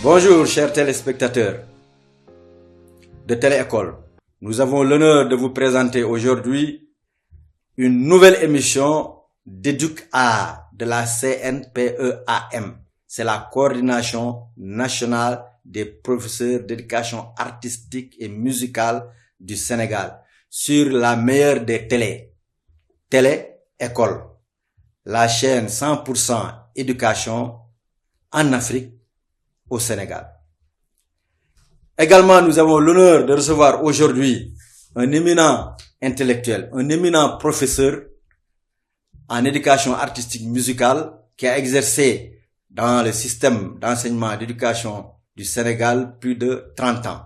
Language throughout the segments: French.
Bonjour chers téléspectateurs de Télé-École. Nous avons l'honneur de vous présenter aujourd'hui une nouvelle émission d'Éduc-Art de la CNPEAM. C'est la Coordination nationale des professeurs d'éducation artistique et musicale du Sénégal sur la meilleure des Télé-École, la chaîne 100% éducation en Afrique au Sénégal. Également, nous avons l'honneur de recevoir aujourd'hui un éminent intellectuel, un éminent professeur en éducation artistique musicale qui a exercé dans le système d'enseignement d'éducation du Sénégal plus de 30 ans.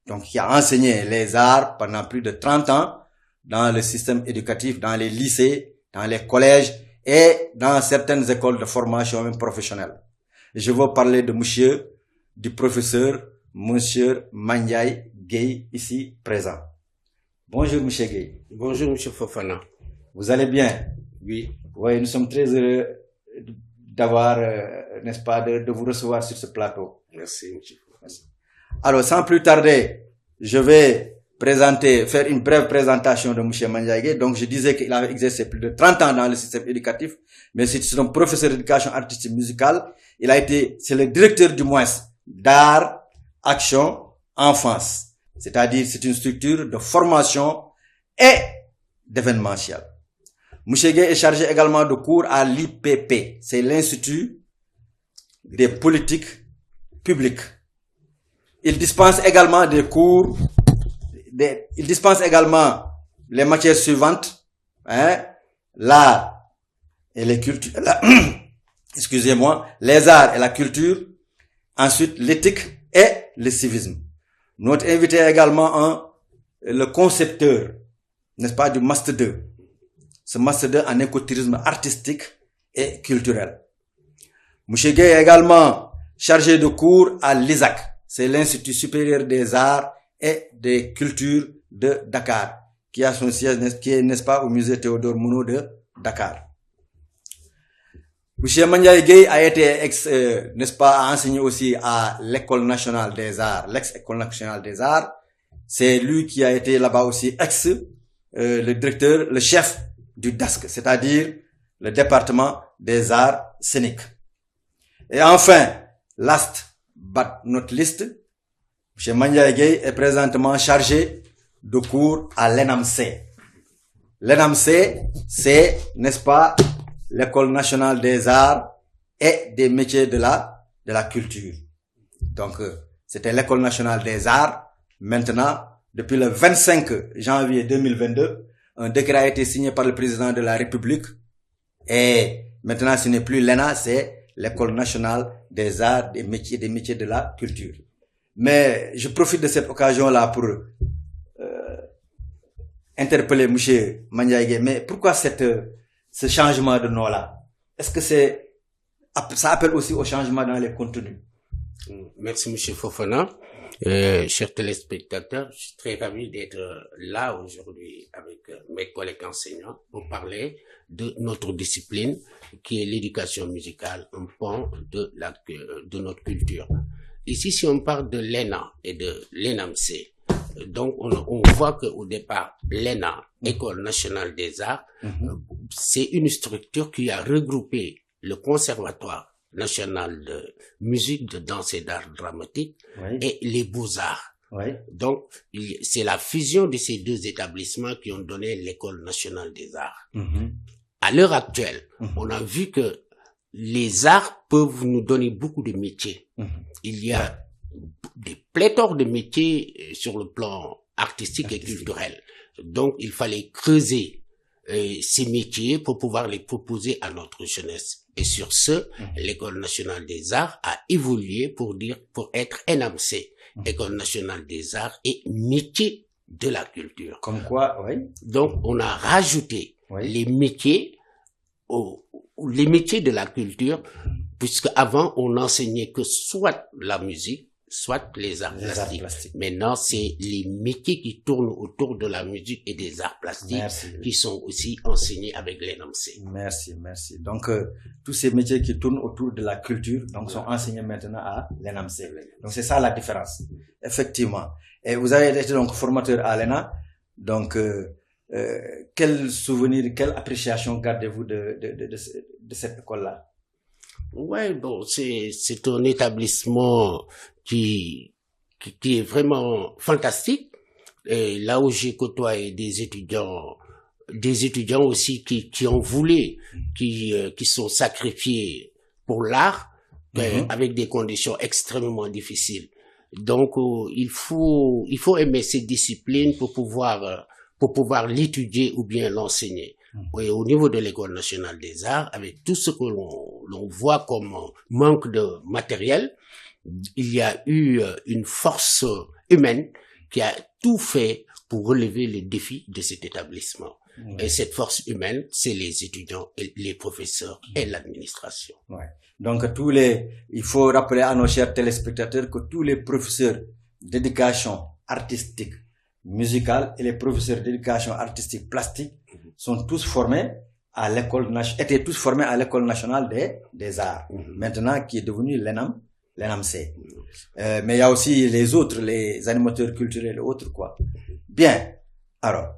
Donc, qui a enseigné les arts pendant plus de 30 ans dans le système éducatif, dans les lycées, dans les collèges et dans certaines écoles de formation même professionnelle. Je veux parler de du professeur Monsieur Mandiaye Gueye, ici présent. Bonjour Monsieur Gueye. Bonjour Monsieur Fofana. Vous allez bien? Oui. Oui, nous sommes très heureux d'avoir, n'est-ce pas, de vous recevoir sur ce plateau. Merci Monsieur Fofana. Alors, sans plus tarder, je vais faire une brève présentation de Monsieur Mandiaye Gueye. Donc, je disais qu'il avait exercé plus de 30 ans dans le système éducatif, mais c'est un professeur d'éducation artistique musicale. C'est le directeur du moins d'art, action, enfance. C'est-à-dire, c'est une structure de formation et d'événementiel. Monsieur Gueye est chargé également de cours à l'IPP. C'est l'Institut des politiques publiques. Il dispense également des cours, il dispense également les matières suivantes, l'art et les cultures, excusez-moi, les arts et la culture, ensuite l'éthique et le civisme. Notre invité est également le concepteur, n'est-ce pas, du Master 2. Ce Master 2 en écotourisme artistique et culturel. Monsieur Gueye est également chargé de cours à l'ISAC. C'est l'Institut supérieur des arts et des cultures de Dakar, qui a son siège, qui est, n'est-ce pas, au musée Théodore Monod de Dakar. Monsieur Mandiaye Gueye a été n'est-ce pas, a enseigné aussi à l'École nationale des arts, l'ex-École nationale des arts. C'est lui qui a été là-bas aussi le directeur, le chef du DASC, c'est-à-dire le département des arts scéniques. Et enfin, last but not least, monsieur Mandiaye Gueye est présentement chargé de cours à l'ENAMC. L'ENAMC, c'est, n'est-ce pas, l'École nationale des arts et des métiers de la culture. Donc, c'était l'École nationale des arts. Maintenant, depuis le 25 janvier 2022, un décret a été signé par le président de la République. Et maintenant, ce n'est plus l'ENA, c'est l'École nationale des arts, des métiers de la culture. Mais je profite de cette occasion-là pour interpeller monsieur Mandiaye Gueye. Mais pourquoi ce changement de nom-là? Est-ce que ça appelle aussi au changement dans les contenus? Merci Monsieur Fofana. Chers téléspectateurs, je suis très ravi d'être là aujourd'hui avec mes collègues enseignants pour parler de notre discipline qui est l'éducation musicale, un pan de notre culture. Ici, si on parle de l'ENA et de l'ENAMC, donc on voit qu'au départ, l'ENA, École nationale des arts, c'est une structure qui a regroupé le Conservatoire national de musique, de danse et d'art dramatique, et les beaux-arts. Donc, c'est la fusion de ces deux établissements qui ont donné l'École nationale des arts. À l'heure actuelle, on a vu que les arts peuvent nous donner beaucoup de métiers. Il y a des pléthores de métiers sur le plan artistique et culturel. Donc, il fallait creuser ces métiers pour pouvoir les proposer à notre jeunesse. Et sur ce, l'École nationale des arts a évolué pour être ENAMC, École nationale des arts et métiers de la culture. Comme quoi, oui. Donc, on a rajouté les métiers de la culture, puisque avant on n'enseignait que soit la musique, soit les arts Les arts plastiques. plastiques. Maintenant, c'est les métiers qui tournent autour de la musique et des arts plastiques qui sont aussi enseignés avec l'ENAMC. Merci. Donc, tous ces métiers qui tournent autour de la culture, donc, sont enseignés maintenant à l'ENAMC. Donc, c'est ça la différence. Effectivement. Et vous avez été donc formateur à l'ENA. Donc, quel souvenir, quelle appréciation gardez-vous de cette école-là? Ouais, bon, c'est un établissement qui est vraiment fantastique. Et là où j'ai côtoyé des étudiants aussi qui ont voulu, qui sont sacrifiés pour l'art, avec des conditions extrêmement difficiles. Donc, il faut aimer cette discipline pour pouvoir l'étudier ou bien l'enseigner. Et au niveau de l'École nationale des arts, avec tout ce que l'on voit comme manque de matériel, il y a eu une force humaine qui a tout fait pour relever les défis de cet établissement. Et cette force humaine, c'est les étudiants, et les professeurs et l'administration. Donc il faut rappeler à nos chers téléspectateurs que tous les professeurs d'éducation artistique musicale et les professeurs d'éducation artistique plastique sont tous formés à étaient tous formés à l'École nationale des arts. Maintenant, qui est devenue l'ENAMC. Mais il y a aussi les autres, les animateurs culturels et autres, quoi. Bien. Alors,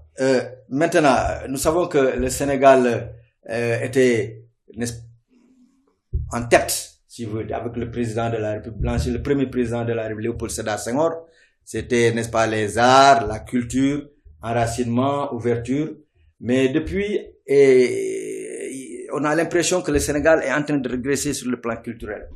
maintenant, nous savons que le Sénégal était en tête, si vous voulez, avec le président de la République, le premier président de la République, Léopold Sédar Senghor. C'était, n'est-ce pas, les arts, la culture, enracinement, ouverture. Mais depuis, on a l'impression que le Sénégal est en train de régresser sur le plan culturel.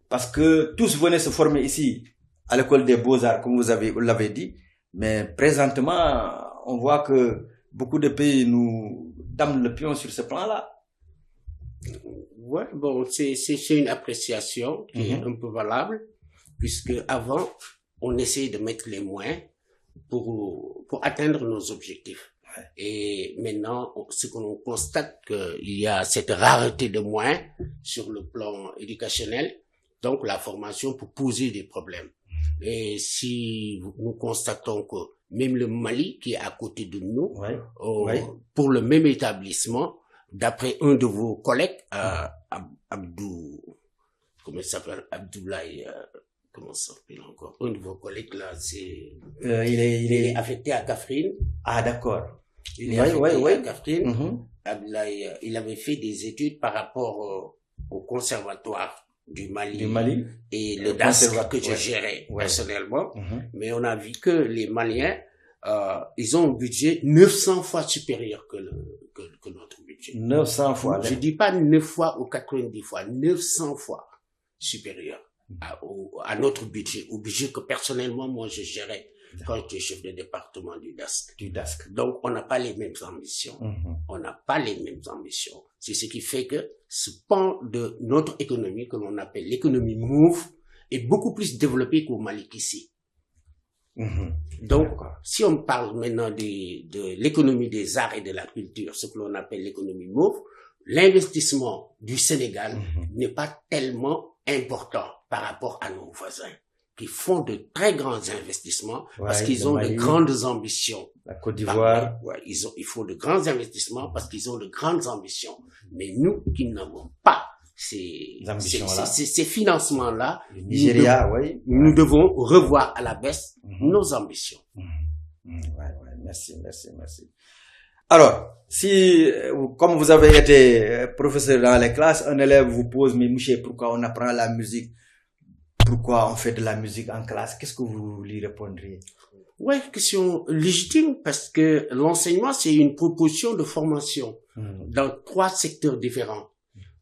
Parce que tous venaient se former ici, à l'école des beaux-arts, comme vous l'avez dit. Mais présentement, on voit que beaucoup de pays nous damnent le pion sur ce plan-là. Ouais, bon, c'est une appréciation qui est un peu valable, puisque avant, on essayait de mettre les moyens pour atteindre nos objectifs. Et maintenant, ce que l'on constate, qu'il y a cette rareté de moyens sur le plan éducationnel, donc la formation pour poser des problèmes. Et si nous constatons que même le Mali, qui est à côté de nous, pour le même établissement, d'après un de vos collègues, comment il s'appelle, Abdoulaye, comment ça s'appelle encore? Un de vos collègues là, c'est, il est affecté à Kaffrine. Ah, d'accord. Il est affecté à Kaffrine. Abdoulaye, il avait fait des études par rapport au conservatoire du Mali et le DASC que je gérais personnellement. Mais on a vu que les Maliens, ils ont un budget 900 fois supérieur que notre budget. 900 fois. Je dis pas 9 fois ou 90 fois, 900 fois supérieur à notre budget, au budget que personnellement moi je gérais quand j'étais chef de département du DASC. Donc on n'a pas les mêmes ambitions. On n'a pas les mêmes ambitions. C'est ce qui fait que ce pan de notre économie que l'on appelle l'économie mauve est beaucoup plus développé qu'au Mali qu'ici. Donc, si on parle maintenant de l'économie des arts et de la culture, ce que l'on appelle l'économie mauve, l'investissement du Sénégal n'est pas tellement important par rapport à nos voisins qui font de très grands investissements parce qu'ils ont de grandes ambitions. La Côte d'Ivoire. Ils font de grands investissements parce qu'ils ont de grandes ambitions. Mais nous qui n'avons pas ces financements-là, Nigeria, nous devons revoir à la baisse nos ambitions. Merci. Alors, si, comme vous avez été professeur dans les classes, un élève vous pose, mais monsieur, pourquoi on apprend la musique? Pourquoi on fait de la musique en classe? Qu'est-ce que vous lui répondriez? Ouais, question légitime, parce que l'enseignement, c'est une proposition de formation dans 3 secteurs différents.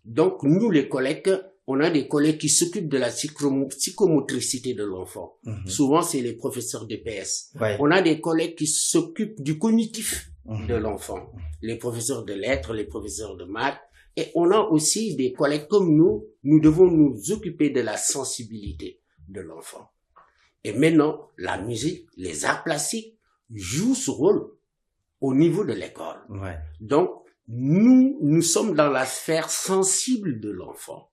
Donc, nous, les collègues, on a des collègues qui s'occupent de la psychomotricité de l'enfant. Souvent, c'est les professeurs d'EPS. On a des collègues qui s'occupent du cognitif de l'enfant. Les professeurs de lettres, les professeurs de maths. Et on a aussi des collègues comme nous devons nous occuper de la sensibilité de l'enfant. Et maintenant, la musique, les arts plastiques jouent ce rôle au niveau de l'école. Donc, nous sommes dans la sphère sensible de l'enfant.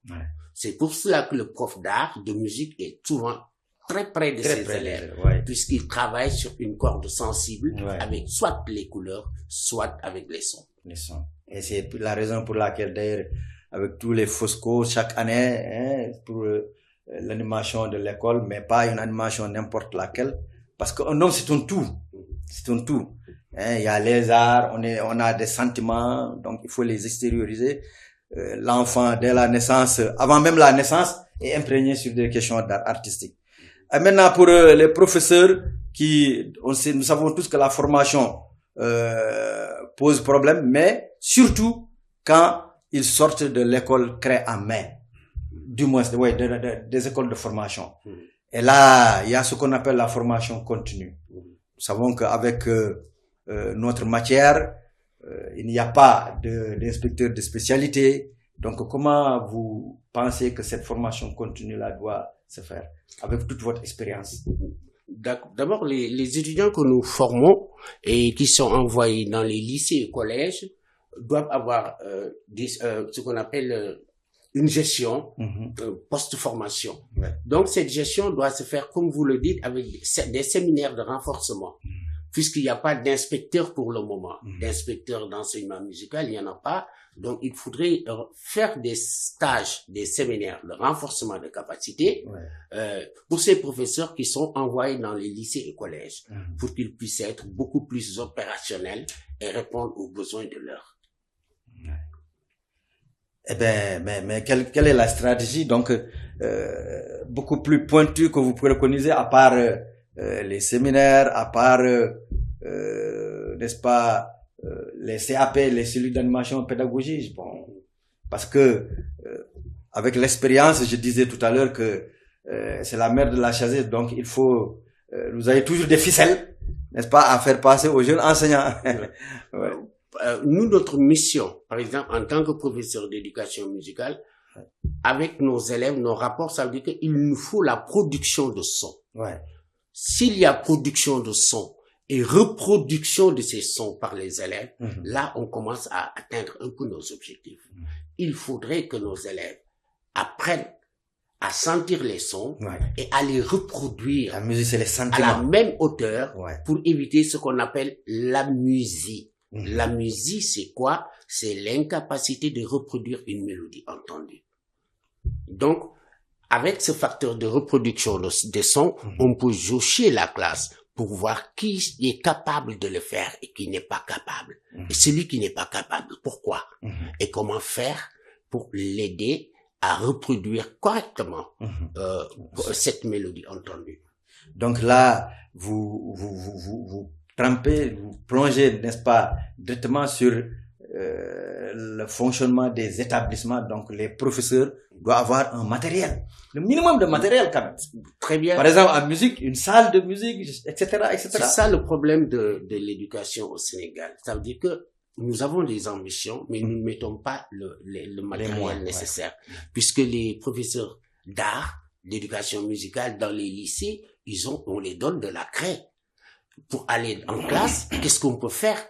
C'est pour cela que le prof d'art, de musique est souvent très près de ses élèves, puisqu'il travaille sur une corde sensible avec soit les couleurs, soit avec les sons. Les sons. Et c'est la raison pour laquelle, d'ailleurs, avec tous les Fosco, chaque année, pour l'animation de l'école, mais pas une animation n'importe laquelle, parce qu'un homme, c'est un tout. C'est un tout. Il y a les arts, on a des sentiments, donc il faut les extérioriser. L'enfant, dès la naissance, avant même la naissance, est imprégné sur des questions d'art artistique. Et maintenant, pour les professeurs nous savons tous que la formation pose problème, mais surtout quand ils sortent de l'école clé en main, du moins des écoles de formation. Et là, il y a ce qu'on appelle la formation continue. Nous savons qu'avec notre matière, il n'y a pas d'inspecteur de spécialité. Donc, comment vous pensez que cette formation continue-là doit se faire avec toute votre expérience? D'abord, les étudiants que nous formons et qui sont envoyés dans les lycées et collèges doivent avoir ce qu'on appelle une gestion post-formation. Donc, cette gestion doit se faire, comme vous le dites, avec des séminaires de renforcement. Puisqu'il n'y a pas d'inspecteur pour le moment, d'inspecteur d'enseignement musical, il n'y en a pas. Donc, il faudrait faire des stages, des séminaires de renforcement de capacité pour ces professeurs qui sont envoyés dans les lycées et collèges pour qu'ils puissent être beaucoup plus opérationnels et répondre aux besoins de l'heure. Eh ben, mais quelle est la stratégie donc beaucoup plus pointue que vous préconisez à part les séminaires, à part n'est-ce pas les CAP, les cellules d'animation pédagogique, bon, parce que avec l'expérience, je disais tout à l'heure que c'est la mère de la chaise, donc il faut vous avez toujours des ficelles, n'est-ce pas, à faire passer aux jeunes enseignants. Nous, notre mission, par exemple, en tant que professeur d'éducation musicale, avec nos élèves, nos rapports, ça veut dire qu'il nous faut la production de sons. S'il y a production de sons et reproduction de ces sons par les élèves, là, on commence à atteindre un peu nos objectifs. Il faudrait que nos élèves apprennent à sentir les sons et à les reproduire la musique, c'est les sentiments. À la même hauteur pour éviter ce qu'on appelle l'amusie. L'amusie, c'est quoi? C'est l'incapacité de reproduire une mélodie entendue. Donc, avec ce facteur de reproduction des sons, on peut jauger la classe pour voir qui est capable de le faire et qui n'est pas capable. Et celui qui n'est pas capable, pourquoi? Et comment faire pour l'aider à reproduire correctement cette mélodie entendue. Donc là, vous trempez, vous plongez, n'est-ce pas, directement sur le fonctionnement des établissements. Donc les professeurs doivent avoir un matériel, le minimum de matériel quand même. Très bien. Par exemple, en musique, une salle de musique, etc., etc. C'est ça le problème de l'éducation au Sénégal. Ça veut dire que nous avons des ambitions, mais nous ne mettons pas le matériel nécessaire. Puisque les professeurs d'art, d'éducation musicale dans les lycées, on les donne de la craie. Pour aller en classe, qu'est-ce qu'on peut faire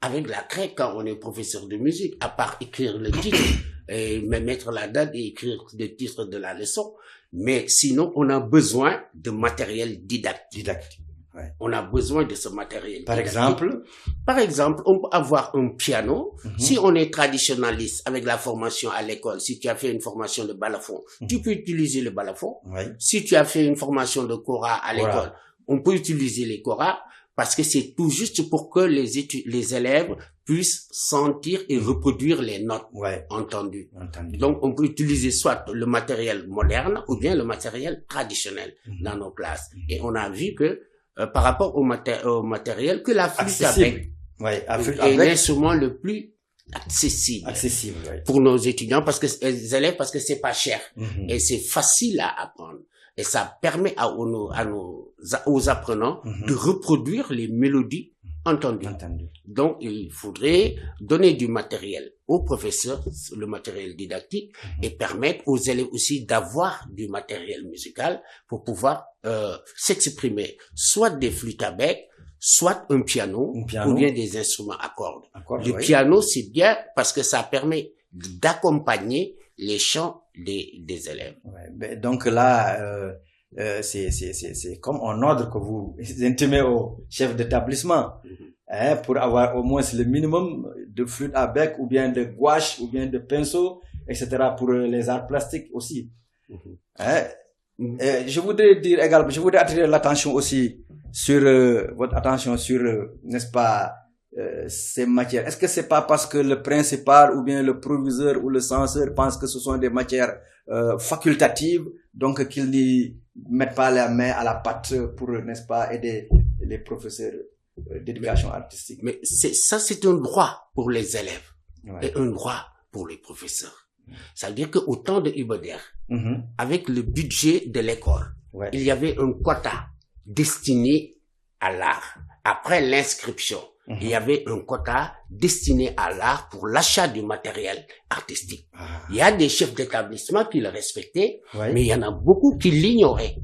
avec la craie quand on est professeur de musique, à part écrire le titre, et mettre la date et écrire le titre de la leçon. Mais sinon, on a besoin de matériel didactique. On a besoin de ce matériel didactique. Par exemple, on peut avoir un piano. Si on est traditionnaliste avec la formation à l'école, si tu as fait une formation de balafon, tu peux utiliser le balafon. Si tu as fait une formation de kora à l'école, on peut utiliser les koras parce que c'est tout juste pour que les élèves puissent sentir et reproduire les notes entendues. Donc, on peut utiliser soit le matériel moderne ou bien le matériel traditionnel dans nos classes. Et on a vu que par rapport au matériel, que la flûte est l'instrument le plus accessible pour nos étudiants, parce que les élèves, parce que c'est pas cher et c'est facile à apprendre. Et ça permet aux apprenants de reproduire les mélodies entendues. Donc, il faudrait donner du matériel aux professeurs, le matériel didactique, et permettre aux élèves aussi d'avoir du matériel musical pour pouvoir s'exprimer, soit des flûtes à bec, soit un piano, ou bien des instruments à cordes. Le piano, c'est bien parce que ça permet d'accompagner les chants des élèves. Donc là, c'est comme un ordre que vous intimez au chef d'établissement, hein, pour avoir au moins le minimum de flûte à bec, ou bien de gouache, ou bien de pinceau, etc. pour les arts plastiques aussi. Hein? Je voudrais attirer l'attention aussi sur votre attention sur, n'est-ce pas, ces matières. Est-ce que c'est pas parce que le principal ou bien le proviseur ou le censeur pense que ce sont des matières facultatives, donc qu'ils n'y mettent pas la main à la pâte pour, n'est-ce pas, aider les professeurs d'éducation artistique? Mais c'est un droit pour les élèves, et un droit pour les professeurs. Ça veut dire qu'au temps de Iba Der, avec le budget de l'école, il y avait un quota destiné à l'art. Après l'inscription, il y avait un quota destiné à l'art pour l'achat du matériel artistique. Il y a des chefs d'établissement qui le respectaient, mais il y en a beaucoup qui l'ignoraient.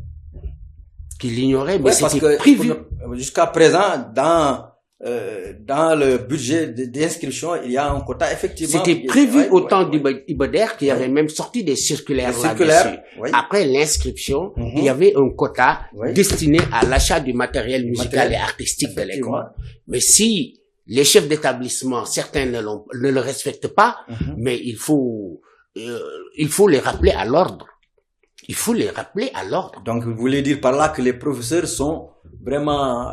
Mais c'était prévu. Jusqu'à présent, dans le budget d'inscription, il y a un quota effectivement. C'était prévu au temps d'Iba Der, qui avait même sorti des circulaires là-dessus. Après l'inscription, il y avait un quota destiné à l'achat du matériel musical et artistique de l'école. Mais si les chefs d'établissement, certains ne le respectent pas, mais il faut les rappeler à l'ordre. Il faut les rappeler à l'ordre. Donc, vous voulez dire par là que les professeurs sont vraiment,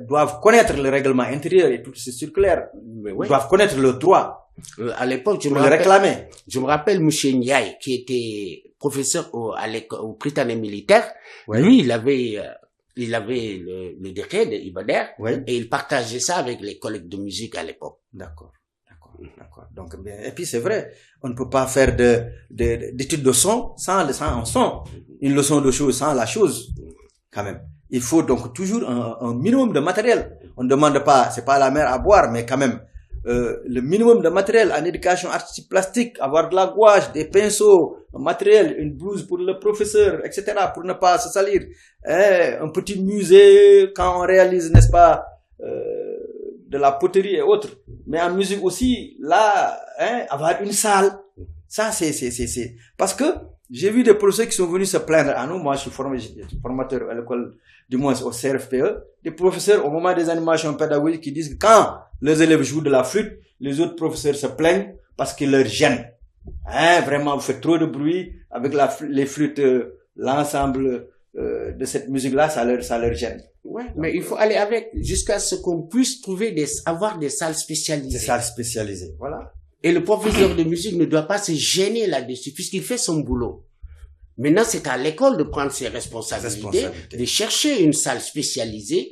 doivent connaître le règlement intérieur et toutes ces circulaires. Ils doivent connaître le droit. À l'époque, je me rappelle M. Ndiaye, qui était professeur au Prytanée militaire. Lui, il avait le décret de Iba Der, et il partageait ça avec les collègues de musique à l'époque. D'accord. Donc, bien, et puis c'est vrai, on ne peut pas faire d'études de son sans un son. Une leçon de chose sans la chose, quand même. Il faut donc toujours un minimum de matériel. On ne demande pas, c'est pas la mer à boire, mais quand même, le minimum de matériel en éducation artistique plastique, avoir de la gouache, des pinceaux, un matériel, une blouse pour le professeur, etc., pour ne pas se salir. Un petit musée, quand on réalise, n'est-ce pas, de la poterie et autres. Mais en musique aussi, là, avoir une salle, ça c'est parce que j'ai vu des professeurs qui sont venus se plaindre à nous. Moi, je suis formateur à l'école, du moins au CRFPE, des professeurs au moment des animations pédagogiques qui disent que quand les élèves jouent de la flûte, les autres professeurs se plaignent parce qu'ils leur gênent. Vraiment, vous faites trop de bruit avec les flûtes, l'ensemble de cette musique-là, ça leur gêne. Mais il faut aller avec jusqu'à ce qu'on puisse avoir des salles spécialisées. Des salles spécialisées, voilà. Et le professeur de musique ne doit pas se gêner là-dessus, puisqu'il fait son boulot. Maintenant, c'est à l'école de prendre ses responsabilités, de chercher une salle spécialisée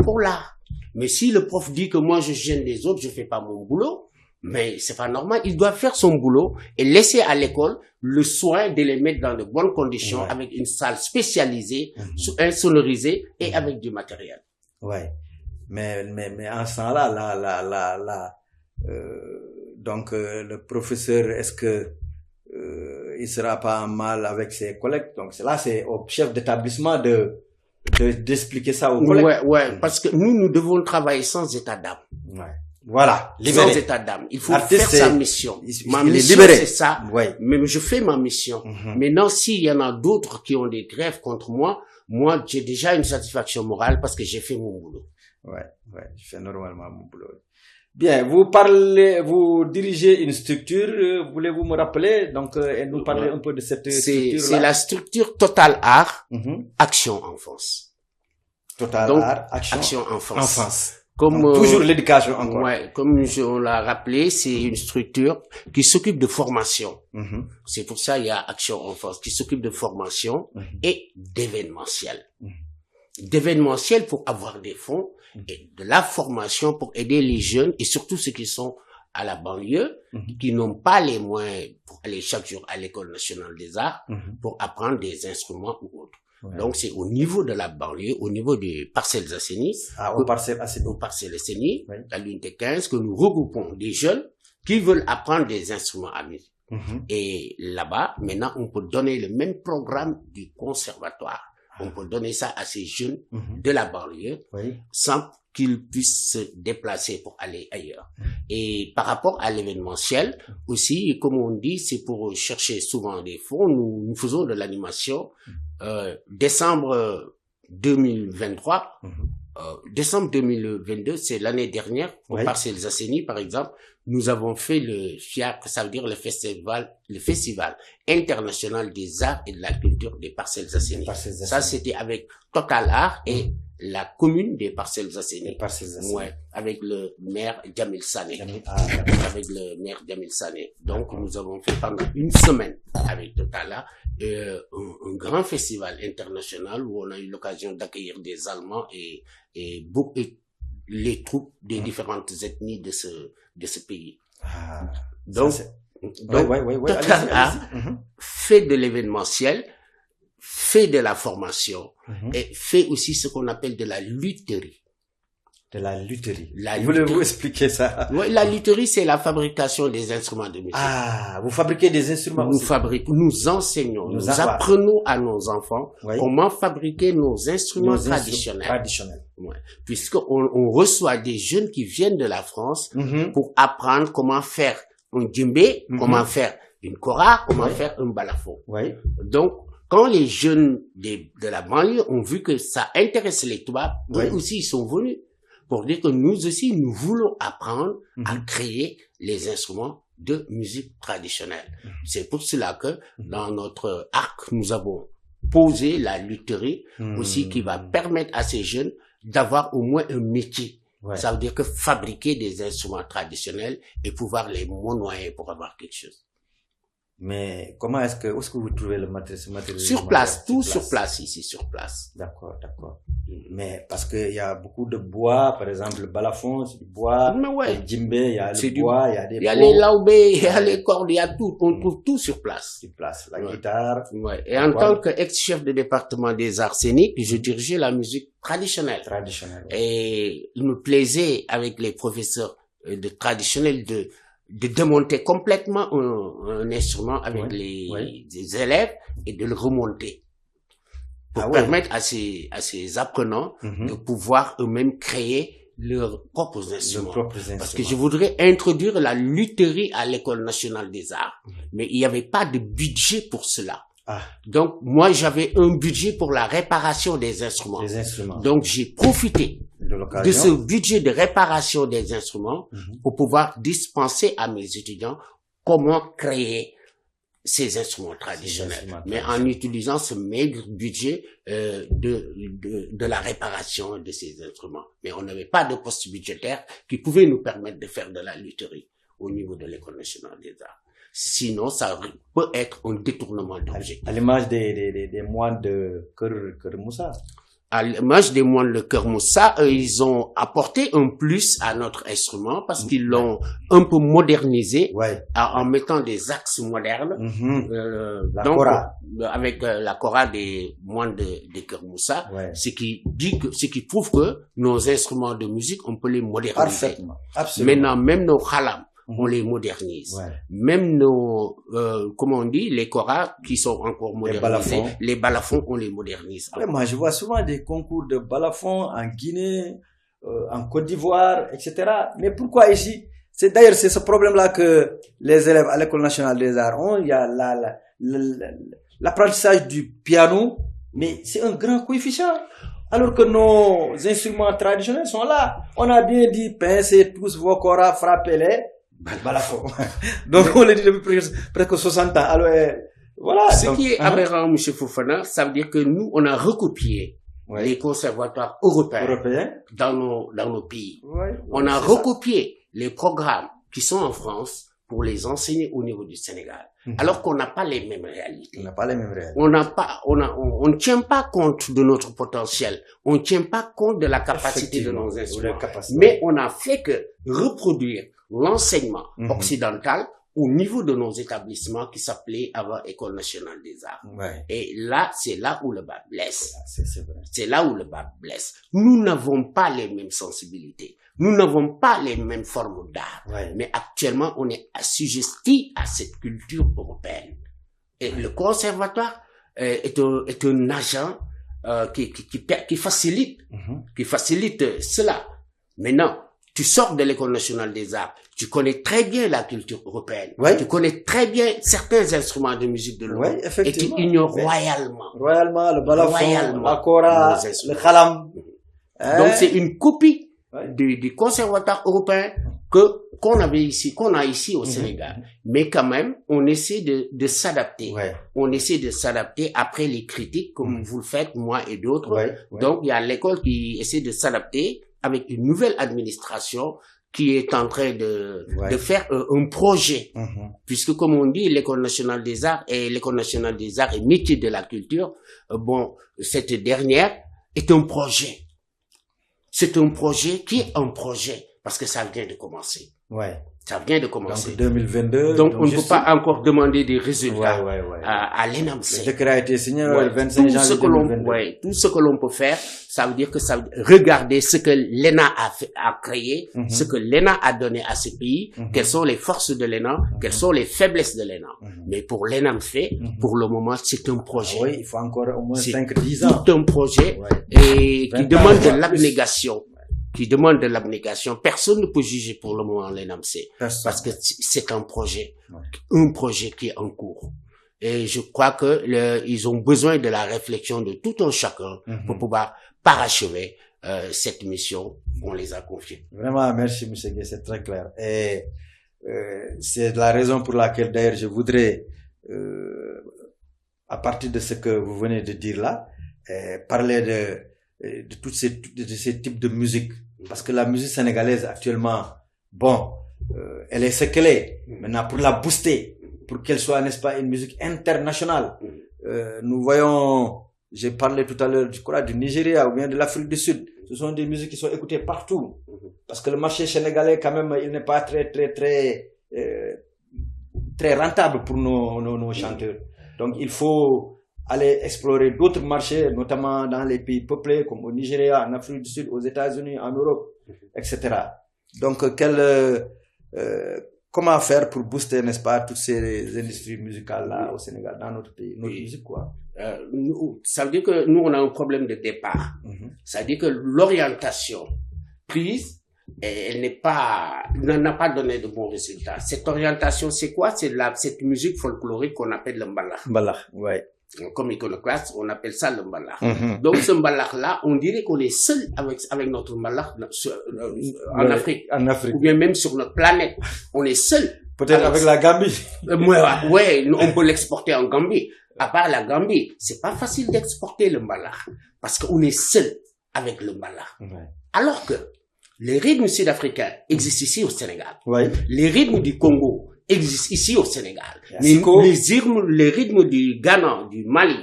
pour l'art. Mais si le prof dit que moi je gêne les autres, je fais pas mon boulot, mais c'est pas normal. Il doit faire son boulot et laisser à l'école le soin de les mettre dans de bonnes conditions avec une salle spécialisée, insonorisée et avec du matériel. Mais en ce temps-là, donc le professeur, est-ce que il sera pas mal avec ses collègues? Donc là, c'est au chef d'établissement d'expliquer ça aux collègues. Parce que nous devons travailler sans état d'âme. Voilà, libéré. Sans état d'âme. Il faut faire sa mission. Ma mission, c'est ça. Mais je fais ma mission. Maintenant, s'il y en a d'autres qui ont des grèves contre moi, j'ai déjà une satisfaction morale parce que j'ai fait mon boulot. Je fais normalement mon boulot. Bien, vous dirigez une structure, voulez-vous me rappeler, donc, et nous parler un peu de cette structure-là? C'est la structure Total Art, Action Enfance. Total Art, Action Enfance. Comme toujours l'éducation encore. Comme on l'a rappelé, c'est une structure qui s'occupe de formation. C'est pour ça il y a Action Enfance qui s'occupe de formation et d'événementiel. D'événementiel pour avoir des fonds et de la formation pour aider les jeunes et surtout ceux qui sont à la banlieue, qui n'ont pas les moyens pour aller chaque jour à l'École nationale des arts pour apprendre des instruments ou autres. Donc, c'est au niveau de la banlieue, au niveau des Parcelles Assainies, aux Parcelles Assainies, à l'unité 15, que nous regroupons des jeunes qui veulent apprendre des instruments à musique. Et là-bas, maintenant, on peut donner le même programme du conservatoire On peut donner ça à ces jeunes de la banlieue sans qu'ils puissent se déplacer pour aller ailleurs. Et par rapport à l'événementiel, aussi, comme on dit, c'est pour chercher souvent des fonds. Nous faisons de l'animation. Décembre 2023, décembre 2022, c'est l'année dernière, au Parcelles Zasséni, par exemple, nous avons fait le FIAC, ça veut dire le festival international des arts et de la culture des Parcelles Zasséni. Ça, c'était avec Total Art et la commune des Parcelles Zasséni. Ouais, avec le maire Djamil Sané. Avec le maire Djamil Sané. Donc, nous avons fait pendant une semaine avec Total Art un grand festival international où on a eu l'occasion d'accueillir des Allemands et les troupes des différentes ethnies de ce pays. Donc, Total Art fait de l'événementiel, fait de la formation et fait aussi ce qu'on appelle de la lutherie. De la lutherie. Voulez-vous expliquer ça? Oui, la lutherie, c'est la fabrication des instruments de musique. Ah, vous fabriquez des instruments aussi? Nous enseignons, nous apprenons à nos enfants comment fabriquer nos instruments traditionnels. Ouais. Puisqu'on reçoit des jeunes qui viennent de la France pour apprendre comment faire un djembé, comment faire une kora, comment faire un balafon. Donc, quand les jeunes de la banlieue ont vu que ça intéresse les Touaregs, eux aussi ils sont venus pour dire que nous aussi nous voulons apprendre à créer les instruments de musique traditionnelle. C'est pour cela que dans notre arc nous avons posé la lutherie aussi qui va permettre à ces jeunes d'avoir au moins un métier. Ça veut dire que fabriquer des instruments traditionnels et pouvoir les monnayer pour avoir quelque chose. Mais où est-ce que vous trouvez le matériel? Sur place, sur place ici, sur place. D'accord. Mais parce que il y a beaucoup de bois, par exemple le balafon, c'est du bois, le djembé, il y a le bois, il y a des il y a les laubés, il y a les cordes, il y a tout, on trouve tout sur place. Sur place, la guitare. Et en tant qu'ex-chef de département des arts scéniques, je dirigeais la musique traditionnelle. Et il me plaisait avec les professeurs de traditionnels de démonter complètement un instrument avec les élèves et de le remonter pour permettre à ces apprenants de pouvoir eux-mêmes créer leurs propres instruments. Parce que je voudrais introduire la lutherie à l'École nationale des arts, mais il n'y avait pas de budget pour cela. Donc moi j'avais un budget pour la réparation des instruments. Donc j'ai profité de ce budget de réparation des instruments pour pouvoir dispenser à mes étudiants comment créer ces instruments traditionnels, mais en utilisant ce maigre budget de la réparation de ces instruments. Mais on n'avait pas de poste budgétaire qui pouvait nous permettre de faire de la lutherie au niveau de l'École nationale des arts. Sinon, ça peut être un détournement d'objectif. À l'image des moines de Kër Moussa. À l'image des moines de Kër Moussa, ils ont apporté un plus à notre instrument parce qu'ils l'ont un peu modernisé en mettant des axes modernes. Avec la kora des moines de Kër Moussa, ce qui prouve que nos instruments de musique, on peut les moderniser. Maintenant, même nos khalam, on les modernise. Même nos, comment on dit, les koras qui sont encore modernisés, les balafons, on les modernise. Moi, je vois souvent des concours de balafons en Guinée, en Côte d'Ivoire, etc. Mais pourquoi ici? D'ailleurs, c'est ce problème-là que les élèves à l'École nationale des arts ont. Il y a l'apprentissage du piano, mais c'est un grand coefficient. Alors que nos instruments traditionnels sont là. On a bien dit, pincez tous vos koras, frappez-les. Balafon. Donc, on l'a dit depuis presque 60 ans. Alors, voilà. Ce qui est aberrant, M. Fofana, ça veut dire que nous, on a recopié les conservatoires européens dans nos pays. On a recopié les programmes qui sont en France pour les enseigner au niveau du Sénégal. Alors qu'on n'a pas les mêmes réalités. On ne tient pas compte de notre potentiel. On ne tient pas compte de la capacité de nos instruments. Mais on a fait que reproduire l'enseignement occidental au niveau de nos établissements qui s'appelait avant École nationale des arts. Et là, c'est là où le bas blesse. C'est là où le bas blesse. Nous n'avons pas les mêmes sensibilités. Nous n'avons pas les mêmes formes d'art. Mais actuellement, on est assujetti à cette culture européenne. Et le conservatoire est un agent qui facilite cela. Maintenant, tu sors de l'École nationale des arts, tu connais très bien la culture européenne, tu connais très bien certains instruments de musique de l'Europe, et tu ignores royalement le balafon, la kora, le khalam. Donc c'est une copie du conservatoire européen qu'on a ici au Sénégal. Mais quand même, on essaie de s'adapter. On essaie de s'adapter après les critiques, comme vous le faites, moi et d'autres. Donc il y a l'école qui essaie de s'adapter avec une nouvelle administration qui est en train de faire un projet. Puisque comme on dit, l'École nationale des arts et métier de la culture, cette dernière est un projet. C'est un projet qui est un projet, parce que ça vient de commencer. Ça vient de commencer. Donc 2022. Donc on ne peut pas encore demander des résultats à l'ENAMC. Le décret a été signé le 25 janvier 2022. Tout ce que l'on peut faire, ça veut dire que regarder ce que l'ENA a créé, ce que l'ENA a donné à ce pays, quelles sont les forces de l'ENA, quelles sont les faiblesses de l'ENA. Mais pour l'ENAMC, pour le moment, c'est un projet. Il faut encore au moins 5-10 ans. C'est tout un projet et qui demande de l'abnégation. Personne ne peut juger pour le moment l'ENAMC. Parce que c'est un projet qui est en cours. Et je crois que ils ont besoin de la réflexion de tout un chacun pour pouvoir parachever cette mission qu'on les a confiée. Vraiment, merci M. Gueye, c'est très clair. Et c'est la raison pour laquelle d'ailleurs je voudrais, à partir de ce que vous venez de dire là, parler de tous ces types de musique. Parce que la musique sénégalaise actuellement, elle est ce qu'elle est. Maintenant, pour la booster, pour qu'elle soit, n'est-ce pas, une musique internationale, nous voyons, j'ai parlé tout à l'heure, je crois, du Nigeria ou bien de l'Afrique du Sud. Ce sont des musiques qui sont écoutées partout. Parce que le marché sénégalais, quand même, il n'est pas très rentable pour nos chanteurs. Donc, il faut aller explorer d'autres marchés, notamment dans les pays peuplés, comme au Nigeria, en Afrique du Sud, aux États-Unis, en Europe, etc. Donc, comment faire pour booster, n'est-ce pas, toutes ces industries musicales-là au Sénégal, dans notre pays, notre musique, quoi? Ça veut dire que nous, on a un problème de départ. Ça veut dire que l'orientation prise, n'a pas donné de bons résultats. Cette orientation, c'est quoi? C'est cette musique folklorique qu'on appelle le mbalax. Mbalax, ouais. Comme iconoclaste, on appelle ça le mbalax. Donc ce mbalax-là, on dirait qu'on est seul avec notre mbalax en Afrique. En Afrique. Ou bien même sur notre planète. On est seul. Peut-être avec la Gambie. Ouais, on peut l'exporter en Gambie. À part la Gambie, c'est pas facile d'exporter le mbalax. Parce qu'on est seul avec le mbalax. Alors que les rythmes sud-africains existent ici au Sénégal. Les rythmes du Congo existent ici au Sénégal. Mais les rythmes du Ghana, du Mali,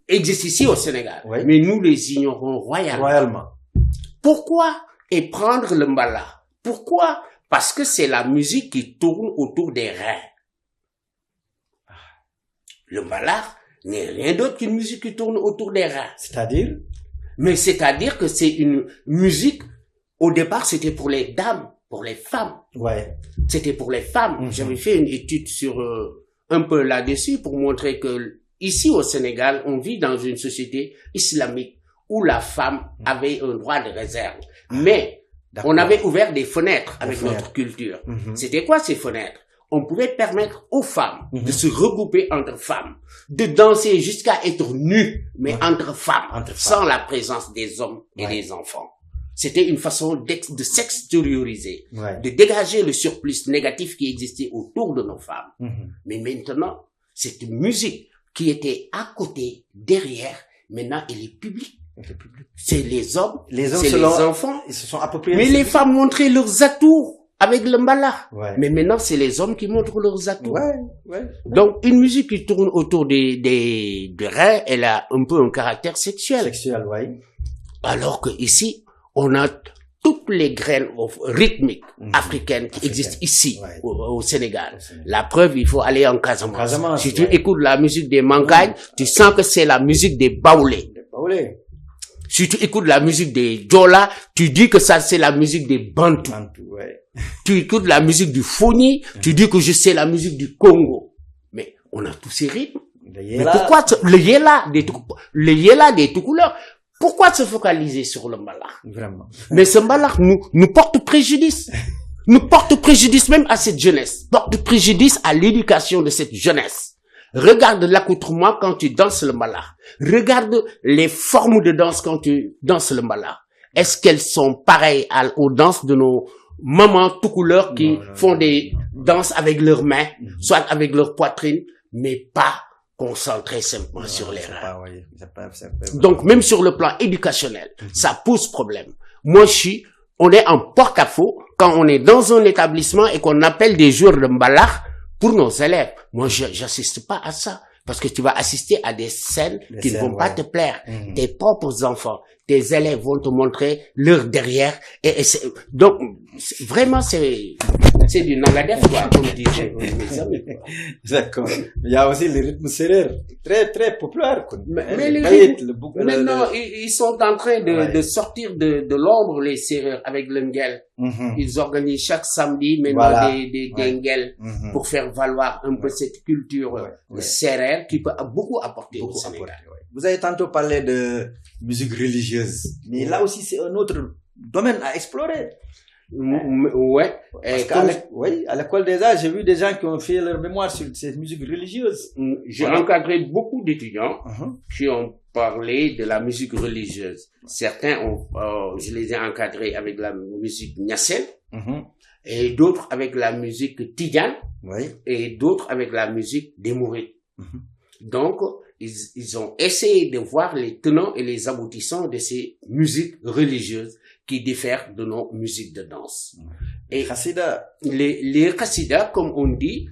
existent ici au Sénégal. Mais nous les ignorons royalement. Pourquoi? Et prendre le mbalax. Pourquoi? Parce que c'est la musique qui tourne autour des reins. Le mbalax n'est rien d'autre qu'une musique qui tourne autour des reins. C'est-à-dire? Mais c'est-à-dire que c'est une musique, au départ, c'était pour les dames, pour les femmes. C'était pour les femmes. J'avais fait une étude sur un peu là-dessus pour montrer que ici au Sénégal, on vit dans une société islamique où la femme avait un droit de réserve. Mais on avait ouvert des fenêtres avec notre culture. C'était quoi ces fenêtres? On pouvait permettre aux femmes de se regrouper entre femmes, de danser jusqu'à être nues, mais entre femmes, sans la présence des hommes et des enfants. C'était une façon de s'extérioriser, de dégager le surplus négatif qui existait autour de nos femmes. Mais maintenant, cette musique qui était à côté, derrière, maintenant elle est publique. C'est les hommes, c'est les enfants. Ils se sont appropriés. Mais les femmes montraient leurs atouts avec le mbalax. Mais maintenant, c'est les hommes qui montrent leurs atouts. Donc, une musique qui tourne autour des reins, elle a un peu un caractère sexuel. Alors que ici, on a toutes les graines rythmiques africaines qui existent ici, au Sénégal. La preuve, il faut aller en Casamance. Si tu écoutes la musique des Mankagne, tu sens que c'est la musique des Baoulés. Si tu écoutes la musique des Djola, tu dis que ça c'est la musique des Bantou. Tu écoutes la musique du Foni, tu dis que c'est la musique du Congo. Mais on a tous ces rythmes. Mais pourquoi le yéla des tout couleurs? Pourquoi se focaliser sur le mbalax? Vraiment. Mais ce mbalax nous porte préjudice. Nous porte préjudice même à cette jeunesse. Porte préjudice à l'éducation de cette jeunesse. Regarde l'accoutrement quand tu danses le mbalax. Regarde les formes de danse quand tu danses le mbalax. Est-ce qu'elles sont pareilles aux danses de nos mamans tout couleurs qui font des danses avec leurs mains, soit avec leur poitrine, mais pas concentrées simplement sur les reins. Donc, même sur le plan éducationnel, ça pose problème. Moi, on est en porte-à-faux quand on est dans un établissement et qu'on appelle des joueurs de mbalax pour nos élèves. Moi, j'assiste pas à ça. Parce que tu vas assister à des scènes qui ne vont pas te plaire. Tes propres enfants, tes élèves vont te montrer leur derrière. Donc, vraiment, c'est du nangadef, quoi, comme disaient mes amis. D'accord. Il y a aussi le rythme serrère, très, très populaire. Mais les rythmes, maintenant, ils sont en train de sortir de l'ombre, les serreurs, avec le ngel. Ils organisent chaque samedi, maintenant, des ngel pour faire valoir un peu cette culture serrère qui peut beaucoup apporter au Sénégal. Vous avez tantôt parlé de musique religieuse, mais là aussi, c'est un autre domaine à explorer. Ouais. À l'école des arts, j'ai vu des gens qui ont fait leur mémoire sur cette musique religieuse. J'ai encadré beaucoup d'étudiants qui ont parlé de la musique religieuse. Certains je les ai encadrés avec la musique niassène, et d'autres avec la musique tidjane, et d'autres avec la musique des mourides. Donc, ils ont essayé de voir les tenants et les aboutissants de ces musiques religieuses qui diffèrent de nos musiques de danse. Et les chassidas, comme on dit,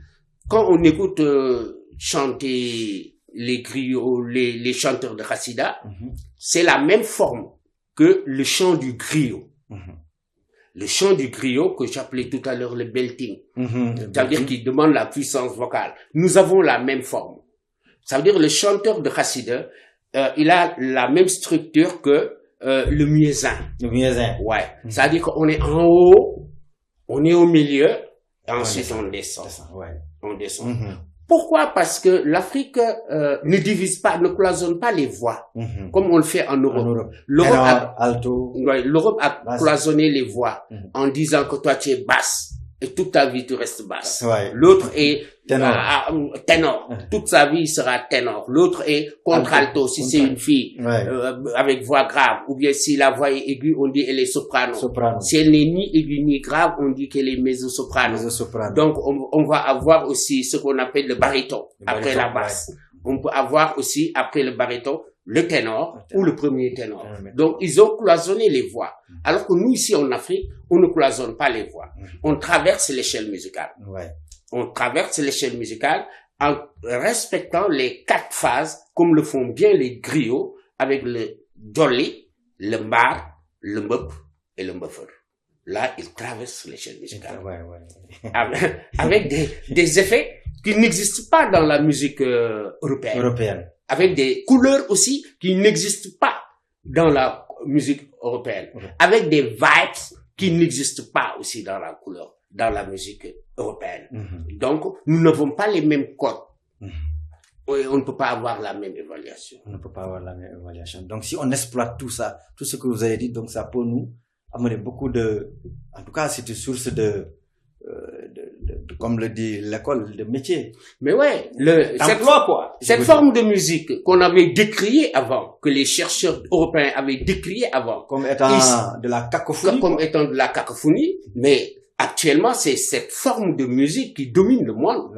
quand on écoute chanter les griots, les chanteurs de chassidas, c'est la même forme que le chant du griot. Le chant du griot que j'appelais tout à l'heure le belting. C'est-à-dire qu'il demande la puissance vocale. Nous avons la même forme. Ça veut dire le chanteur de chassida, il a la même structure que le muezzin. Le muezzin. Ouais. C'est-à-dire qu'on est en haut, on est au milieu, et ensuite on descend. On descend. Pourquoi? Parce que l'Afrique ne divise pas, ne cloisonne pas les voix, comme on le fait en Europe. L'Europe a cloisonné les voix en disant que toi tu es basse. Et toute ta vie, tu restes basse. L'autre est ténor. Toute sa vie, il sera ténor. L'autre est contralto, si c'est une fille, avec voix grave. Ou bien si la voix est aiguë, on dit elle est soprano. Si elle n'est ni aiguë ni grave, on dit qu'elle est mezzo-soprano. Donc, on va avoir aussi ce qu'on appelle le baryton, après la basse. On peut avoir aussi, après le baryton, le ténor ou le premier ténor. Donc, ils ont cloisonné les voix. Alors que nous, ici en Afrique, on ne cloisonne pas les voix. On traverse l'échelle musicale. On traverse l'échelle musicale en respectant les 4 phases, comme le font bien les griots, avec le jolly, le mbar, le mbop et le mbuffer. Là, ils traversent l'échelle musicale. Avec des effets qui n'existent pas dans la musique européenne. Avec des couleurs aussi qui n'existent pas dans la musique européenne. Avec des vibes qui n'existent pas aussi dans la musique européenne. Donc, nous n'avons pas les mêmes codes. On ne peut pas avoir la même évaluation. Donc, si on exploite tout ça, tout ce que vous avez dit, donc ça peut nous amener beaucoup en tout cas, c'est une source comme le dit l'école, de métier. Mais ouais, cette forme forme de musique qu'on avait décriée avant, que les chercheurs européens avaient décriée avant. Comme étant de la cacophonie. Comme étant de la cacophonie, mais actuellement, c'est cette forme de musique qui domine le monde.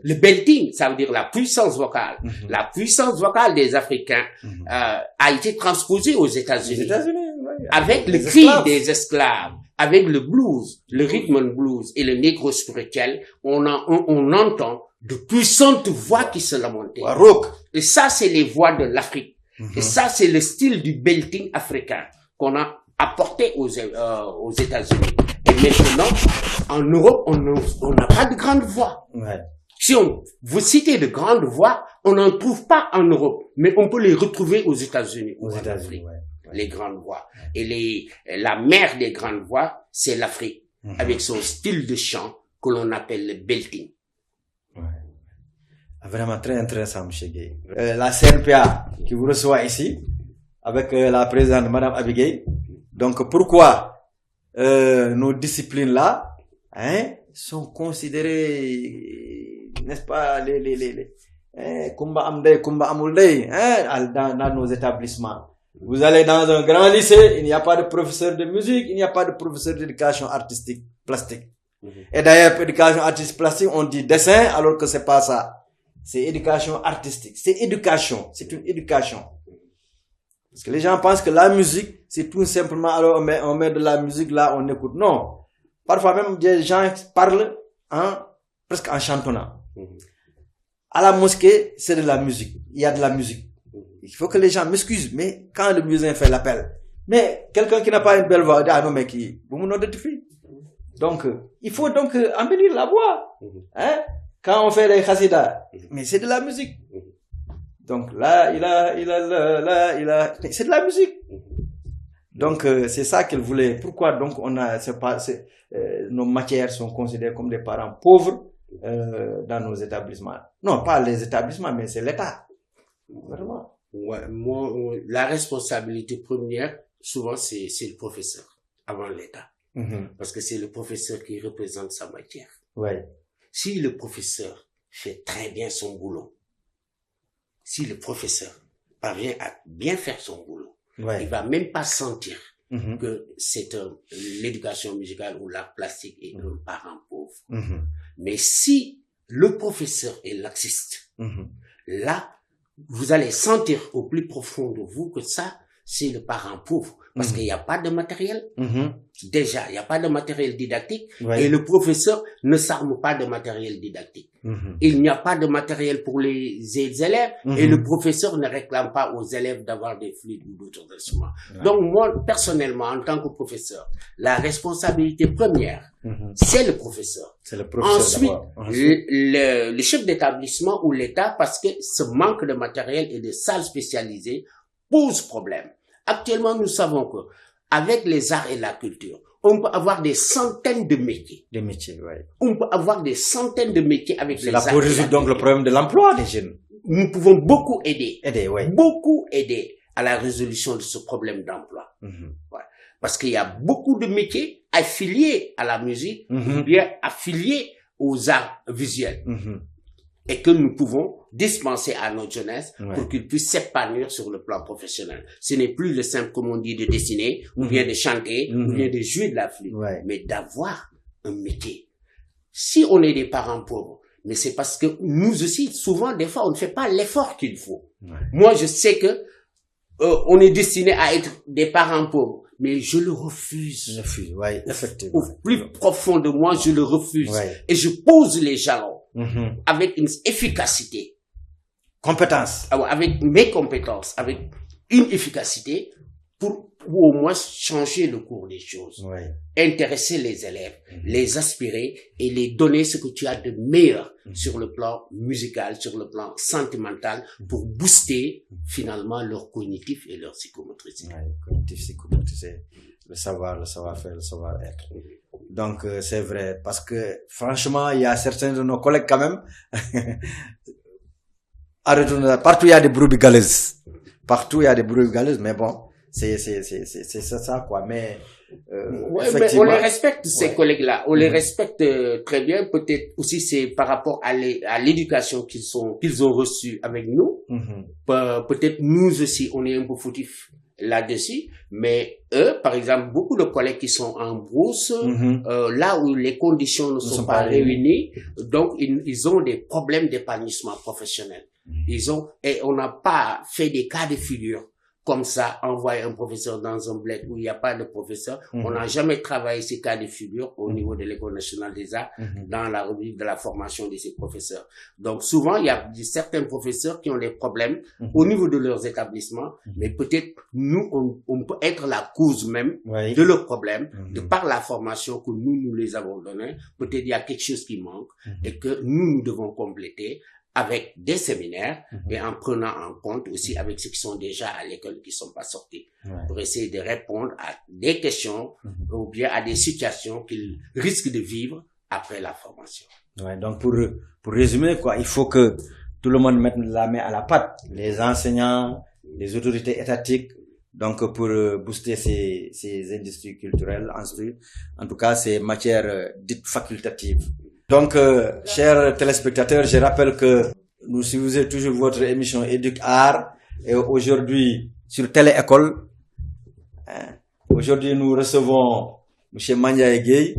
Le belting, ça veut dire la puissance vocale. La puissance vocale des Africains a été transposée aux États-Unis. Avec le cri des esclaves, avec le blues, le rhythm and blues et le négro spirituel, on entend de puissantes voix qui se lamentent. Et ça, c'est les voix de l'Afrique. Et ça, c'est le style du belting africain qu'on a apporté aux États-Unis. Et maintenant, en Europe, on n'a pas de grandes voix. Si vous citez de grandes voix, on n'en trouve pas en Europe, mais on peut les retrouver aux États-Unis. Les grandes voix. Et la mère des grandes voix, c'est l'Afrique, avec son style de chant que l'on appelle le belting. Vraiment très intéressant, M. Gueye. La CNPA qui vous reçoit ici, avec la présidente Madame Abigay. Donc pourquoi nos disciplines-là sont considérées, n'est-ce pas, Kumba Amdei, Kumba Amuldei, dans nos établissements. Vous allez dans un grand lycée, il n'y a pas de professeur de musique, il n'y a pas de professeur d'éducation artistique plastique. Et d'ailleurs, éducation artistique plastique, on dit dessin, alors que c'est pas ça. C'est éducation artistique. C'est éducation. C'est une éducation. Parce que les gens pensent que la musique, c'est tout simplement, alors on met de la musique là, on écoute. Non. Parfois même, des gens parlent presque en chantonnant. À la mosquée, c'est de la musique. Il y a de la musique. Il faut que les gens m'excusent, mais quand le musicien fait l'appel, mais quelqu'un qui n'a pas une belle voix, dit, ah non, mais qui, vous me notez de fille. Donc, il faut donc embellir la voix. Quand on fait les chassidas, mais c'est de la musique. Donc là, c'est de la musique. Donc c'est ça qu'elle voulait. Pourquoi donc nos matières sont considérées comme des parents pauvres dans nos établissements. Non, pas les établissements, mais c'est l'État. Vraiment. Ouais, la responsabilité première, souvent c'est le professeur avant l'État, parce que c'est le professeur qui représente sa matière. Ouais. Si le professeur fait très bien son boulot, si le professeur parvient à bien faire son boulot, il va même pas sentir que c'est l'éducation musicale ou l'art plastique est un parent pauvre. Mais si le professeur est laxiste, là, vous allez sentir au plus profond de vous que ça, c'est le parent pauvre. Parce qu'il n'y a pas de matériel. Déjà, il n'y a pas de matériel didactique. Et le professeur ne s'arme pas de matériel didactique. Il n'y a pas de matériel pour les élèves. Et le professeur ne réclame pas aux élèves d'avoir des flûtes ou d'autres instruments. Donc moi, personnellement, en tant que professeur, la responsabilité première, c'est le professeur. C'est le professeur. Ensuite, le chef d'établissement ou l'État, parce que ce manque de matériel et de salles spécialisées pose problème. Actuellement, nous savons que avec les arts et la culture, on peut avoir des centaines de métiers. Des métiers, oui. On peut avoir des centaines de métiers avec les arts. C'est là pour résoudre donc le problème de l'emploi des jeunes. Nous pouvons beaucoup aider. Oui. Beaucoup aider à la résolution de ce problème d'emploi. Ouais. Parce qu'il y a beaucoup de métiers affiliés à la musique ou bien affiliés aux arts visuels. Et que nous pouvons dispenser à notre jeunesse pour qu'ils puissent s'épanouir sur le plan professionnel. Ce n'est plus le simple, comme on dit, de dessiner, ou bien de chanter, ou bien de jouer de la flûte, mais d'avoir un métier. Si on est des parents pauvres, mais c'est parce que nous aussi, souvent, des fois, on ne fait pas l'effort qu'il faut. Moi, je sais que on est destiné à être des parents pauvres, mais je le refuse. Effectivement. Au plus profond de moi, je le refuse. Et je pose les jalons. Avec une efficacité. Compétence. Avec mes compétences, avec une efficacité pour au moins changer le cours des choses. Intéresser les élèves, les aspirer et les donner ce que tu as de meilleur sur le plan musical, sur le plan sentimental pour booster finalement leur cognitif et leur psychomotricité. Cognitif, psychomotricité, le savoir-faire, le savoir-être. Donc c'est vrai, parce que franchement, il y a certains de nos collègues quand même, partout il y a des brebis galeuses. Partout il y a des brebis galeuses, mais bon, c'est ça quoi. Mais mais on les respecte ces collègues-là, on les respecte très bien. Peut-être aussi c'est par rapport à l'éducation qu'ils ont reçue avec nous. Peut-être nous aussi on est un peu fautifs là-dessus, mais eux, par exemple, beaucoup de collègues qui sont en brousse, là où les conditions ne sont pas réunies, donc ils ont des problèmes d'épanouissement professionnel. Et on n'a pas fait des cas de figure comme ça, envoyer un professeur dans un bled où il n'y a pas de professeur. On n'a jamais travaillé ces cas de figure au niveau de l'École nationale des arts dans la rubrique de la formation de ces professeurs. Donc souvent, il y a certains professeurs qui ont des problèmes au niveau de leurs établissements, mais peut-être nous, on peut être la cause même de leurs problèmes, de par la formation que nous les avons donnée. Peut-être il y a quelque chose qui manque et que nous devons compléter avec des séminaires et en prenant en compte aussi avec ceux qui sont déjà à l'école qui sont pas sortis pour essayer de répondre à des questions ou bien à des situations qu'ils risquent de vivre après la formation. Donc pour résumer quoi, il faut que tout le monde met la main à la pâte, les enseignants, les autorités étatiques, donc pour booster ces industries culturelles, en tout cas ces matières dites facultatives. Donc, chers téléspectateurs, je rappelle que nous suivons toujours votre émission Éduc Art, et aujourd'hui sur Télé-École. Aujourd'hui, nous recevons M. Mandiaye Gueye,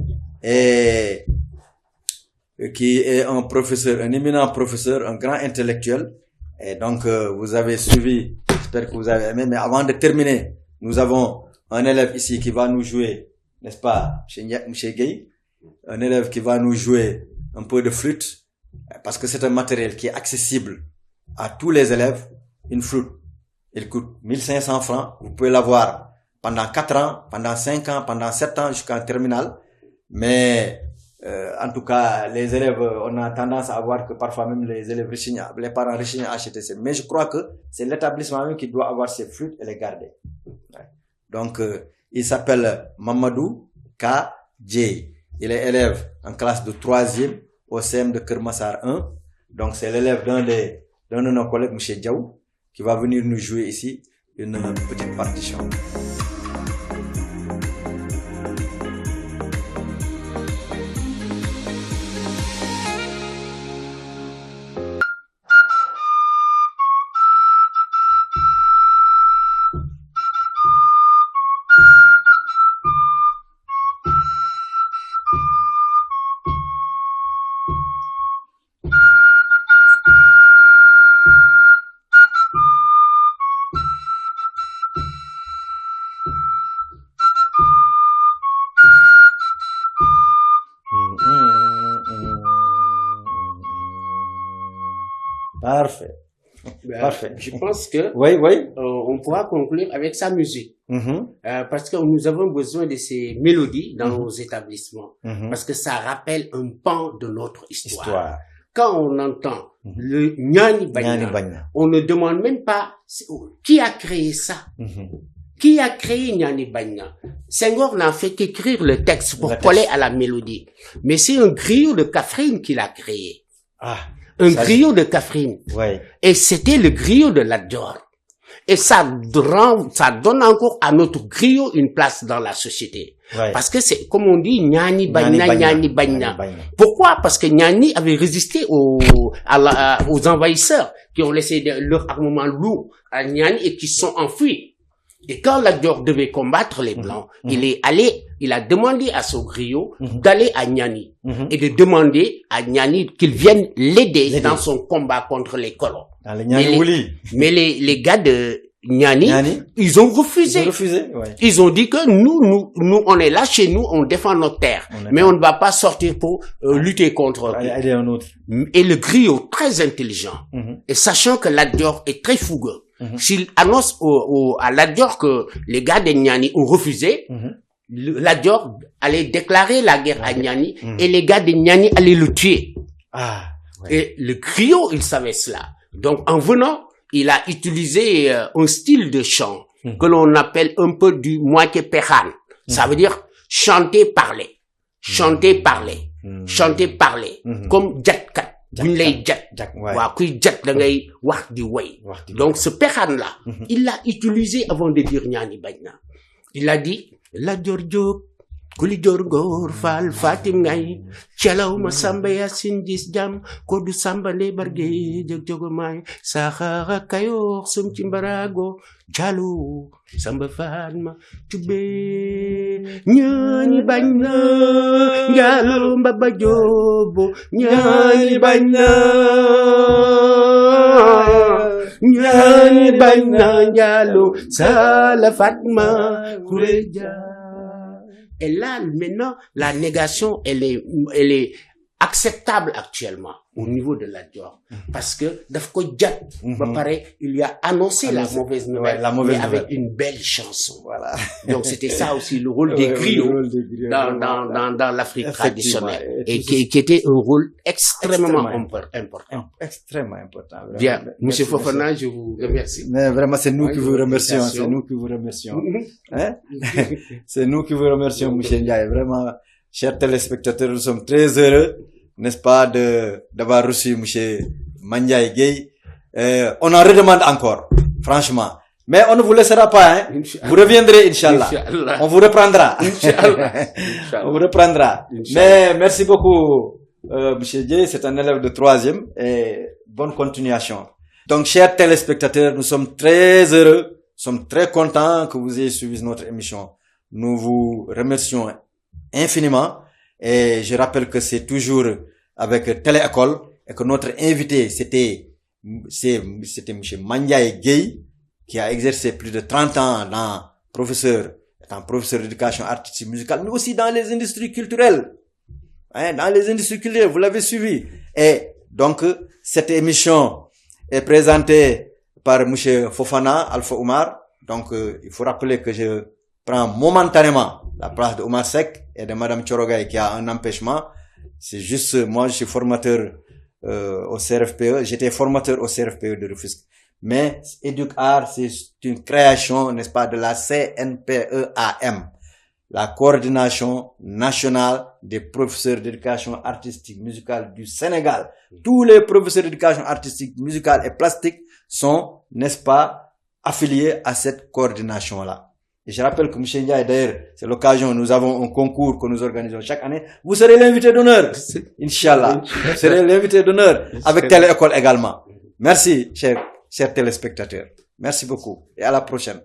qui est un professeur, un éminent professeur, un grand intellectuel. Et donc, vous avez suivi, j'espère que vous avez aimé. Mais avant de terminer, nous avons un élève ici qui va nous jouer, n'est-ce pas, M. Gueye, un élève qui va nous jouer un peu de flûte, parce que c'est un matériel qui est accessible à tous les élèves. Une flûte, il coûte 1500 francs. Vous pouvez l'avoir pendant 4 ans, pendant 5 ans, pendant 7 ans jusqu'en terminale. Mais en tout cas, les élèves, on a tendance à voir que parfois même les élèves rechignent, les parents rechignent à acheter ces. Mais je crois que c'est l'établissement même qui doit avoir ces flûtes et les garder. Ouais. Donc, il s'appelle Mamadou K. J. Il est élève en classe de 3e au CM de Kermassar 1. Donc, c'est l'élève d'un de nos collègues, M. Diaw, qui va venir nous jouer ici une petite partition. Parfait. Parfait. Je pense que oui. On pourra conclure avec sa musique. Parce que nous avons besoin de ces mélodies dans nos établissements. Parce que ça rappelle un pan de notre histoire. Quand on entend le Nyani Bagna, on ne demande même pas qui a créé ça. Qui a créé Nyani Bagna? Senghor n'a fait qu'écrire le texte pour coller à la mélodie. Mais c'est un griot de Kaffrine qui l'a créé. Un griot de Kaffrine. Ouais. Et c'était le griot de Lat Dior. Et ça donne encore à notre griot une place dans la société. Ouais. Parce que c'est, comme on dit, Nyani Bagna. Pourquoi? Parce que Nyani avait résisté aux envahisseurs qui ont laissé leur armement lourd à Nyani et qui sont enfuis. Et quand Lat Dior devait combattre les Blancs, il a demandé à son griot d'aller à Nyani et de demander à Nyani qu'il vienne l'aider dans son combat contre les colons. Mais les gars de Nyani, ils ont refusé. Ils ont dit que nous, on est là chez nous, on défend notre terre. Mais on ne va pas sortir pour lutter contre eux. Et le griot, très intelligent, et sachant que Lat Dior est très fougueux, s'il annonce à Lat Dior que les gars de Nyani ont refusé, Lat Dior allait déclarer la guerre à Nyani et les gars de Nyani allaient le tuer. Et le griot, il savait cela. Donc, en venant, il a utilisé un style de chant que l'on appelle un peu du moitié péran. Ça veut dire chanter, parler. Chanter, parler. Chanter, parler. Comme jatkat. Donc, ce péran-là, il l'a utilisé avant de dire Nyani Bagna. Il a dit, la Dior Kuli Dior Fal Fatim Ngay, Chalaw Masamba Yasin Dis Jam, Kodu Samba Ne Barge, Jogomai, Sahara Kayor, Sum Chimbarago, Jalo, Samba Fatma, Tube, Nyani Bagna, Jalo Mbaba Jobo, Nyani Bagna, Nyani Bagna, Jalo, Sala Fatma, Kureja. Et là, maintenant, la négation, elle est acceptable actuellement au niveau de Lat Dior. Parce que, il a annoncé la mauvaise nouvelle, mais avec une belle chanson. Voilà. Donc, c'était ça aussi le rôle des griots dans l'Afrique traditionnelle. Et qui était un rôle extrêmement important. Extrêmement important. Vraiment. Bien. Monsieur Fofana, je vous remercie. Mais vraiment, c'est nous qui vous remercions. C'est nous qui vous remercions. Hein? C'est nous qui vous remercions, monsieur Ndiaye. Vraiment, chers téléspectateurs, nous sommes très heureux, n'est-ce pas, d'avoir reçu monsieur Mandiaye Gueye. On en redemande encore, franchement. Mais on ne vous laissera pas, hein. Vous reviendrez, Inch'Allah. On vous reprendra. On vous reprendra. Mais merci beaucoup, Monsieur Dieye. C'est un élève de 3e et bonne continuation. Donc, chers téléspectateurs, nous sommes très heureux, nous sommes très contents que vous ayez suivi notre émission. Nous vous remercions infiniment et je rappelle que c'est toujours avec Télé-École et que notre invité c'était Monsieur Mandiaye Gueye, qui a exercé plus de 30 ans étant professeur d'éducation artistique musicale, mais aussi dans les industries culturelles. Dans les industries culturelles, vous l'avez suivi. Et donc, cette émission est présentée par Monsieur Fofana Alpha Oumar. Donc, il faut rappeler que je prends momentanément la place de Oumar Seck et de Madame Thiorogaye qui a un empêchement. C'est juste, moi, je suis formateur au CRFPE. J'étais formateur au CRFPE de Rufisque. Mais EducArt, c'est une création, n'est-ce pas, de la CNPEAM, la Coordination nationale des professeurs d'éducation artistique musicale du Sénégal. Tous les professeurs d'éducation artistique musicale et plastique sont, n'est-ce pas, affiliés à cette coordination-là. Et je rappelle que M. Ndiaye, d'ailleurs, c'est l'occasion, nous avons un concours que nous organisons chaque année. Vous serez l'invité d'honneur, Inch'Allah. Vous serez l'invité d'honneur avec Télé-École également. Merci, chers téléspectateurs. Merci beaucoup et à la prochaine.